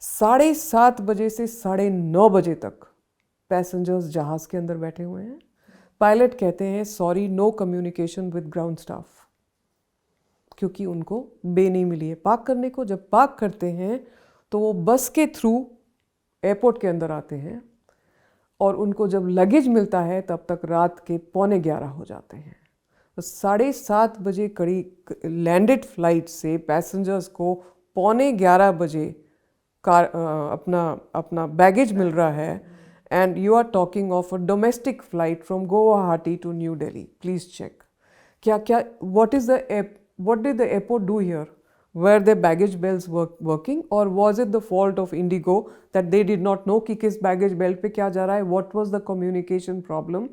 7:30 बजे से 9:30 बजे तक पैसेंजर्स जहाज़ के अंदर बैठे हुए हैं. पायलट कहते हैं sorry, no communication with ground staff, क्योंकि उनको बे नहीं मिली है पार्क करने को. जब पार्क करते हैं तो वो बस के थ्रू एयरपोर्ट के अंदर आते हैं, और उनको जब लगेज मिलता है तब तक रात के 11:15 हो जाते हैं. तो 7:30 बजे कड़ी लैंडेड फ्लाइट से पैसेंजर्स को 11:15 बजे अपना बैगेज मिल रहा है. And you are talking of a domestic flight from Guwahati to new Delhi. Please check क्या what did the airport do here? Were their baggage belts working, or was it the fault of Indigo that they did not know कि किस baggage belt पे क्या जा रहा है? What was the communication problem?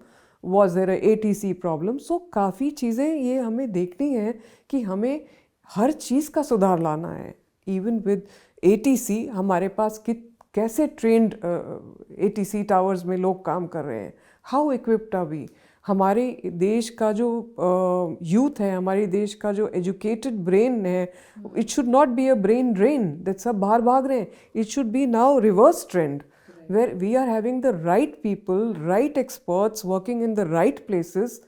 Was there a ATC problem? So काफ़ी चीज़ें ये हमें देखनी है कि हमें हर चीज़ का सुधार लाना है. Even with ATC हमारे पास कैसे trained ATC towers में लोग काम कर रहे हैं? How equipped are we? हमारे देश का जो यूथ है, हमारे देश का जो एजुकेटेड ब्रेन है, it should not be a brain drain that सब बाहर भाग रहे हैं. It should be now reverse trend where we are having the right people, right experts working in the right places,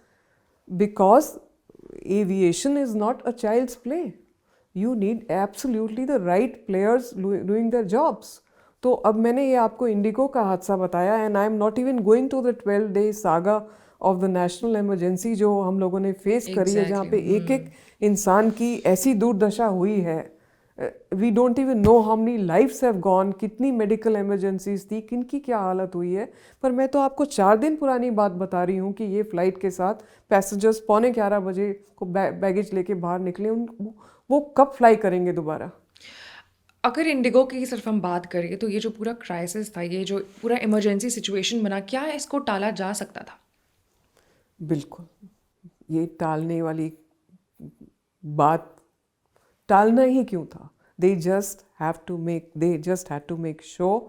because aviation is not a child's play. You need absolutely the right players doing their jobs. तो अब मैंने ये आपको इंडिगो का हादसा बताया, and I am not even going to the 12-day saga of the national emergency जो हम लोगों ने फेस करी है, जहाँ पे एक इंसान की ऐसी दुर्दशा हुई है. We don't even know how many lifes have gone, कितनी मेडिकल इमरजेंसीज थी, किनकी क्या हालत हुई है. पर मैं तो आपको 4 दिन पुरानी बात बता रही हूँ कि ये फ़्लाइट के साथ पैसेंजर्स 11:15 बजे को बैगेज लेके बाहर निकले. वो कब फ्लाई करेंगे दोबारा? अगर इंडिगो की सिर्फ हम बात करें तो ये जो पूरा क्राइसिस था, ये जो पूरा इमरजेंसी सिचुएशन बना, क्या इसको टाला जा सकता था? बिल्कुल. ये टालने वाली बात, टालना ही क्यों था? They just had to make sure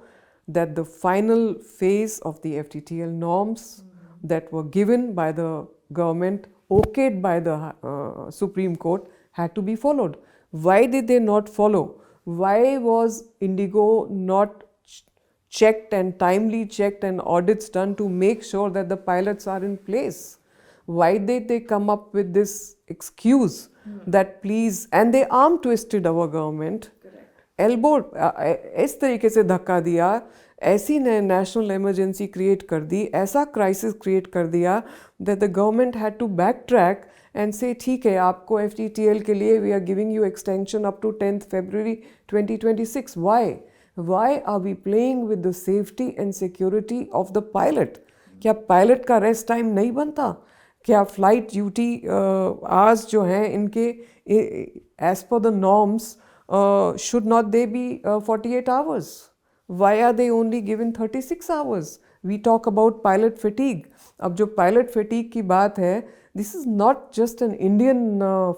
that the final phase of the FTTL norms that were given by the government, okayed by the Supreme Court, had to be followed. Why did they not follow? Why was Indigo not checked and timely checked and audits done to make sure that the pilots are in place? Why did they come up with this excuse that please, and they arm twisted our government, elbow इस तरीके से धक्का दिया, ऐसी national emergency create कर दी, ऐसा crisis create कर दिया that the government had to backtrack and say ठीक है, आपको FTTL के लिए we are giving you extension up to 10th February 2026. Why are we playing with the safety and security of the pilot? क्या pilot का rest time नहीं बनता? क्या फ्लाइट ड्यूटी आवर्स जो हैं इनके एज पर the norms should not they be 48 hours? Why are they only given 36 hours? We talk about pilot fatigue. अब जो pilot fatigue की बात है, this is not just an Indian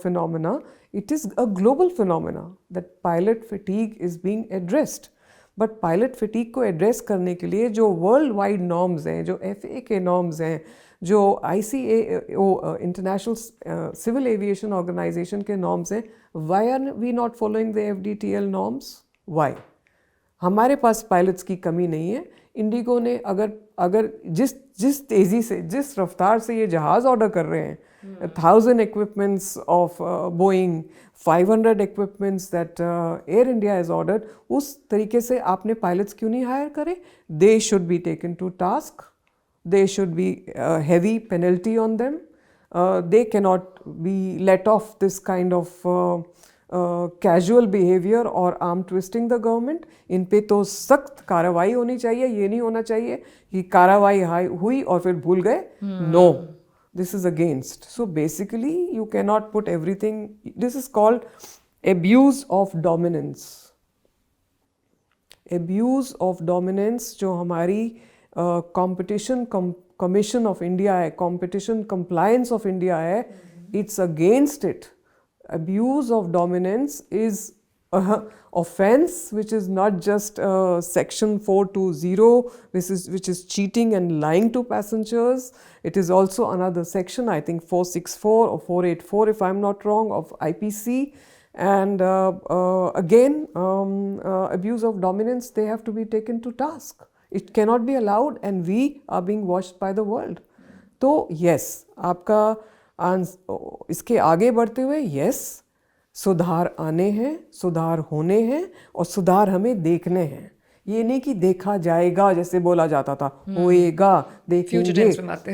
phenomena, it is a global phenomena that pilot fatigue is being addressed. But pilot fatigue को address करने के लिए जो वर्ल्ड वाइड नॉर्म्स हैं, जो FAA के नॉर्म्स हैं, जो ICAO international civil aviation organisation के नॉर्म्स हैं, why are we not following the FDTL norms? Why? हमारे पास पायलट्स की कमी नहीं है. इंडिगो ने अगर जिस तेज़ी से, जिस रफ्तार से ये जहाज़ ऑर्डर कर रहे हैं, 1000 equipments of Boeing, 500 equipments that Air India has ordered, उस तरीके से आपने पायलट्स क्यों नहीं हायर करे? They should be taken to task. There should be a heavy penalty on them. they cannot be let off this kind of casual behavior or arm twisting the government. इन पे तो सख्त कार्रवाई होनी चाहिए. ये नहीं होना चाहिए कि कार्रवाई हुई और फिर भूल गए. No, this is against. So basically you cannot put everything. This is called abuse of dominance. Abuse of dominance जो हमारी competition commission of India है, competition compliance of India है, it's against it. Abuse of dominance is a offense which is not just section 420 which is cheating and lying to passengers. It is also another section, I think 464 or 484 if I'm not wrong, of IPC. And again, abuse of dominance, they have to be taken to task. It cannot be allowed and we are being watched by the world. तो yes, आपका इसके आगे बढ़ते हुए yes, सुधार आने हैं, सुधार होने हैं और सुधार हमें देखने हैं. ये नहीं कि देखा जाएगा जैसे बोला जाता था, होएगा, देखेंगे.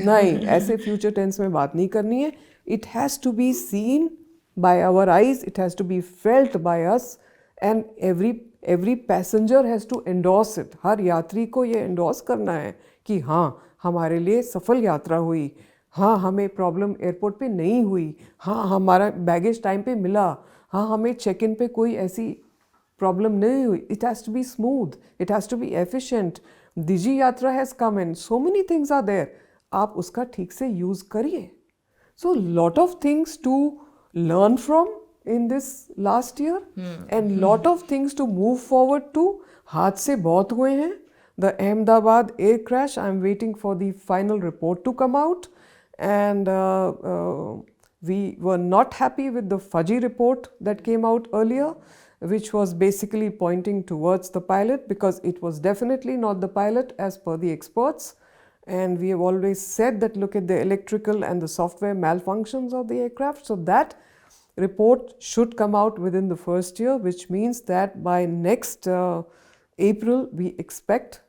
नहीं, ऐसे फ्यूचर टेंस में बात नहीं करनी है. It has to be seen by our eyes, it has to be felt by us, and every passenger has to endorse it. हर यात्री को ये endorse करना है कि हाँ, हमारे लिए सफल यात्रा हुई, हाँ हमें प्रॉब्लम एयरपोर्ट पे नहीं हुई, हाँ हमारा बैगेज टाइम पे मिला, हाँ हमें चेक इन पे कोई ऐसी प्रॉब्लम नहीं हुई. It has to be smooth, it has to be efficient. Digi Yatra has come in, so many things are there. आप उसका ठीक से यूज़ करिए. So lot of things to learn from in this last year and lot of things to move forward to. हादसे बहुत हुए हैं. The Ahmedabad air crash, I'm waiting for the final report to come out, and we were not happy with the fudgy report that came out earlier, which was basically pointing towards the pilot, because it was definitely not the pilot as per the experts. And we have always said that look at the electrical and the software malfunctions of the aircraft. So that report should come out within the first year, which means that by next April, we expect,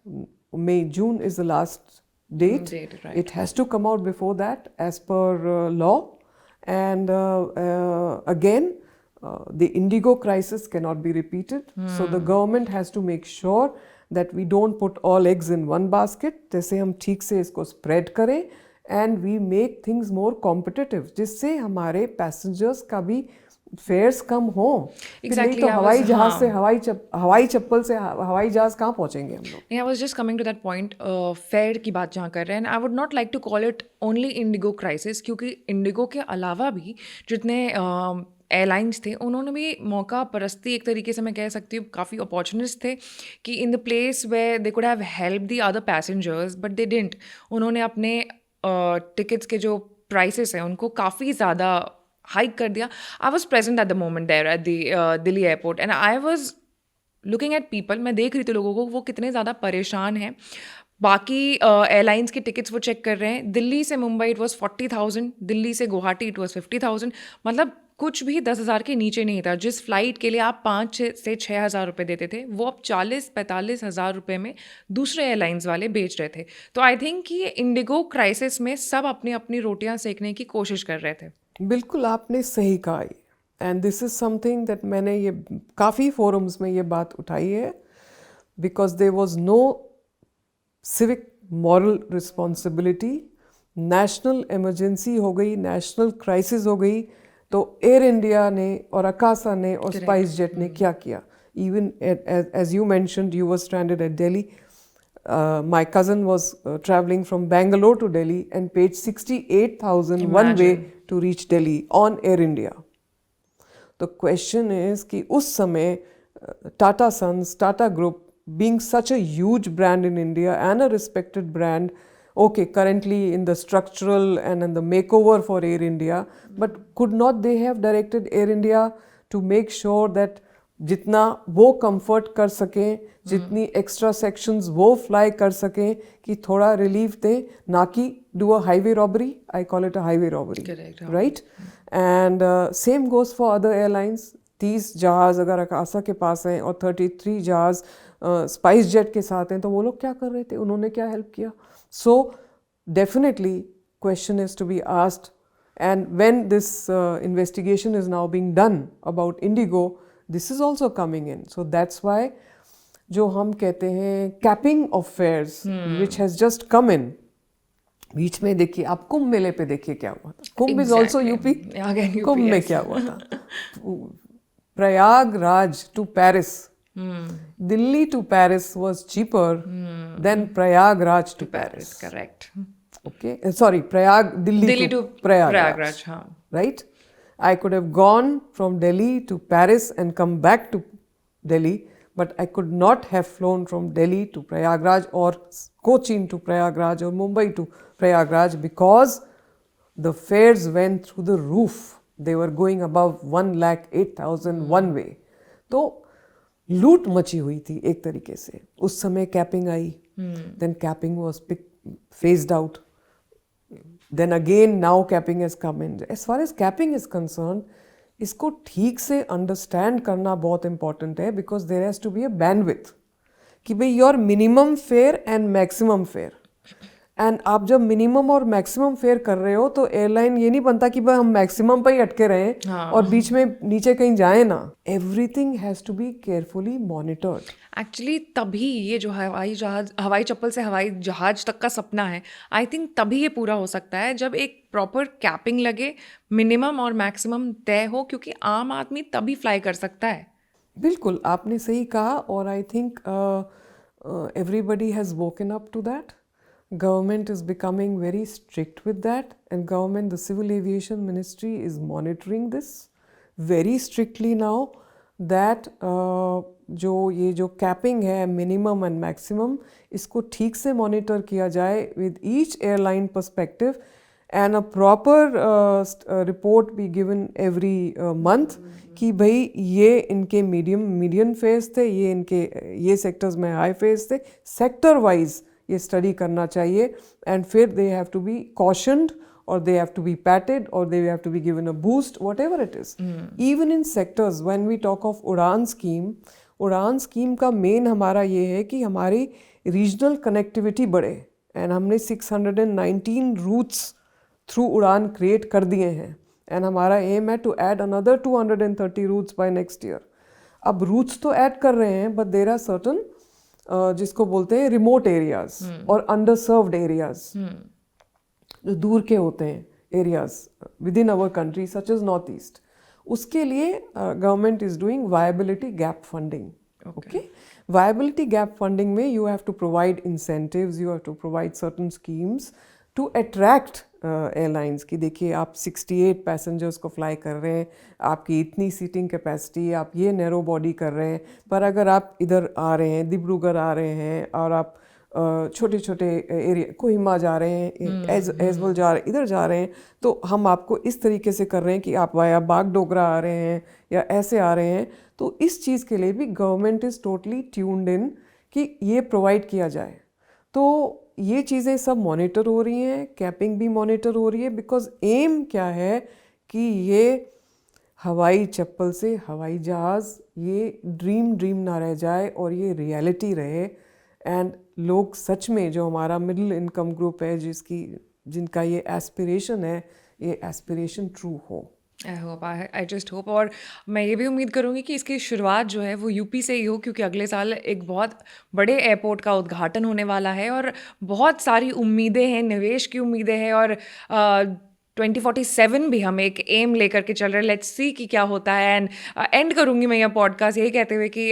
May, June is the last date. Right. It has to come out before that as per law. And again, the Indigo crisis cannot be repeated. So the government has to make sure that we don't put all eggs in one basket. जैसे हम ठीक से इसको spread करें and we make things more competitive, जिससे हमारे passengers का भी fares कम हो. Exactly. तो हवाई जहाज से हवाई चप्पल से हवाई जहाज कहाँ पहुँचेंगे हम लोग? I was just coming to that point, fare की बात जहाँ कर रहे हैं, and I would not like to call it only Indigo crisis, क्योंकि Indigo के अलावा भी जितने एयरलाइंस थे उन्होंने भी मौका परस्ती, एक तरीके से मैं कह सकती हूँ, काफ़ी अपॉर्चुनिस्ट थे कि in the place way they could have help the other passengers but they didn't. उन्होंने अपने टिकट्स के जो प्राइसेस हैं उनको काफ़ी ज़्यादा हाइक कर दिया. I was present at the moment there at the Delhi airport and I was looking at people. मैं देख रही थी लोगों को वो कितने ज़्यादा परेशान हैं. बाकी एयरलाइंस के टिकट्स वो चेक कर रहे हैं. दिल्ली से मुंबई इट वॉज 40,000, दिल्ली से गुवाहाटी इट वॉज 50,000. मतलब कुछ भी 10,000 के नीचे नहीं था. जिस फ्लाइट के लिए आप 5 से 6,000 रुपये देते थे वो अब 40-45 हज़ार रुपये में दूसरे एयरलाइंस वाले बेच रहे थे. तो आई थिंक कि ये इंडिगो क्राइसिस में सब अपनी अपनी रोटियां सेकने की कोशिश कर रहे थे. बिल्कुल आपने सही कहा. And this is something that मैंने ये काफ़ी फोरम्स में ये बात उठाई है, because there was no civic moral responsibility. National emergency हो गई, नेशनल क्राइसिस हो गई, तो एयर इंडिया ने और अकासा ने और स्पाइस जेट ने क्या किया. Even as you mentioned, you were stranded at Delhi. My cousin was travelling from Bangalore to Delhi and paid 68,000 one way to reach Delhi on Air India. The question is कि उस समय Tata Sons, Tata group, being such a huge brand in India and a respected brand, okay, currently in the structural and in the makeover for Air India, but could not they have directed Air India to make sure that जितना वो comfort कर सकें, जितनी extra sections वो fly कर सकें, कि थोड़ा relief दें, ना कि do a highway robbery. I call it a highway robbery. Correct. Right? And same goes for other airlines. 30 जहाज़ अगर अकासा के पास हैं और 33 जहाज़ स्पाइस जेट के साथ हैं, तो वो लोग क्या कर रहे थे, उन्होंने क्या हेल्प किया. So definitely question is to be asked And when this investigation is now being done about Indigo, this is also coming in. So that's why जो हम कहते हैं capping of fares, which has just come in. बीच में देखिए आप कुंभ मेले पे देखिए क्या हुआ था. कुंभ is also UP. Again, UP, कुंभ में yes. क्या हुआ था? Prayagraj to Paris. Delhi to Paris was cheaper than Prayagraj to Paris. Correct. Okay, sorry, Delhi to Prayagraj. हाँ. Right? I could have gone from Delhi to Paris and come back to Delhi, but I could not have flown from Delhi to Prayagraj or Cochin to Prayagraj or Mumbai to Prayagraj because the fares went through the roof. They were going above 1,08,000 one way. तो लूट मची हुई थी एक तरीके से. उस समय capping I, then capping was phased out. Then again now capping has come in. As far as capping is concerned, इसको ठीक से understand करना बहुत important है because there has to be a bandwidth कि भाई your minimum fare and maximum fare. And आप जब मिनिमम और मैक्सिमम फेयर कर रहे हो तो एयरलाइन ये नहीं बनता कि भाई हम मैक्सिमम पे ही अटके रहें और बीच में नीचे कहीं जाए ना. Everything has to be carefully monitored. Actually तभी ये जो हवाई चप्पल से हवाई जहाज तक का सपना है, आई थिंक तभी ये पूरा हो सकता है जब एक प्रॉपर कैपिंग लगे, मिनिमम और मैक्सिमम तय हो, क्योंकि आम आदमी तभी फ्लाई कर सकता है. बिल्कुल आपने सही कहा और I think everybody has woken up to that. Government is becoming very strict with that, and government, the Civil Aviation Ministry is monitoring this very strictly now. That ये जो capping है minimum and maximum, इसको ठीक से monitor किया जाए with each airline perspective, and a proper report be given every month कि भाई ये इनके median fares थे, ये sectors में high fares थे, sector wise ये स्टडी करना चाहिए. एंड फिर they have to be cautioned और they have to be patted और they have to be given a boost, whatever it is. Even in sectors when we talk of Udan scheme का main हमारा ये है कि हमारी regional connectivity बढ़े. And हमने 619 रूट्स थ्रू उड़ान क्रिएट कर दिए हैं एंड हमारा एम है to add another 230 routes by next year. अब रूट्स तो ऐड कर रहे हैं बट देयर आर सर्टन जिसको बोलते हैं रिमोट एरियाज और अंडर सर्व्ड एरियाज, जो दूर के होते हैं areas within our country such as north east. उसके लिए government is doing viability gap funding. Okay, viability gap funding में you have to provide incentives, you have to provide certain schemes to attract airlines की. देखिए आप 68 passengers को fly कर रहे हैं, आपकी इतनी सीटिंग कैपेसिटी, आप ये नैरो बॉडी कर रहे हैं, पर अगर आप इधर आ रहे हैं, डिब्रूगढ़ आ रहे हैं और आप छोटे छोटे एरिया कोहिमा जा रहे हैं, एजवल जा रहे हैं, इधर जा रहे हैं, तो हम आपको इस तरीके से कर रहे हैं कि आप वाया बागडोगरा आ रहे हैं या ऐसे आ रहे हैं. तो इस चीज़ के लिए भी government is totally tuned in कि ये प्रोवाइड किया जाए. तो ये चीज़ें सब मॉनिटर हो रही हैं, कैपिंग भी मॉनिटर हो रही है, बिकॉज एम क्या है कि ये हवाई चप्पल से हवाई जहाज़ ये ड्रीम ना रह जाए और ये रियलिटी रहे. एंड लोग सच में जो हमारा मिडिल इनकम ग्रुप है जिनका ये एस्पिरेशन है, ये एस्पिरेशन ट्रू हो. I just hope. और मैं ये भी उम्मीद करूँगी कि इसकी शुरुआत जो है वो यूपी से ही हो, क्योंकि अगले साल एक बहुत बड़े एयरपोर्ट का उद्घाटन होने वाला है और बहुत सारी उम्मीदें हैं, निवेश की उम्मीदें हैं. और 2047 भी हम एक एम लेकर के चल रहे हैं. लेट्स सी कि क्या होता है. एंड एंड करूँगी मैं यह पॉडकास्ट यही कहते हुए कि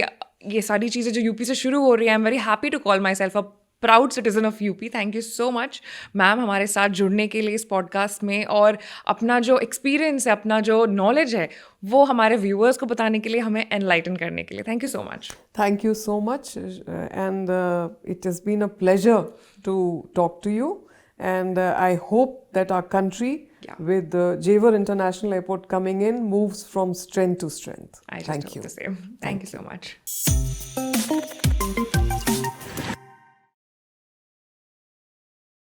ये सारी चीज़ें जो यूपी से शुरू हो रही हैं, I am very happy to call myself a proud citizen of UP. Thank you so much ma'am हमारे साथ जुड़ने के लिए इस पॉडकास्ट में, और अपना जो एक्सपीरियंस है, अपना जो नॉलेज है, वो हमारे व्यूअर्स को बताने के लिए, हमें एनलाइटन करने के लिए. Thank you so much. Thank you so much and it has been a pleasure to talk to you. And I hope that our country, with Jewar International Airport coming in, moves from strength to strength. I just hope the same. Thank you so much.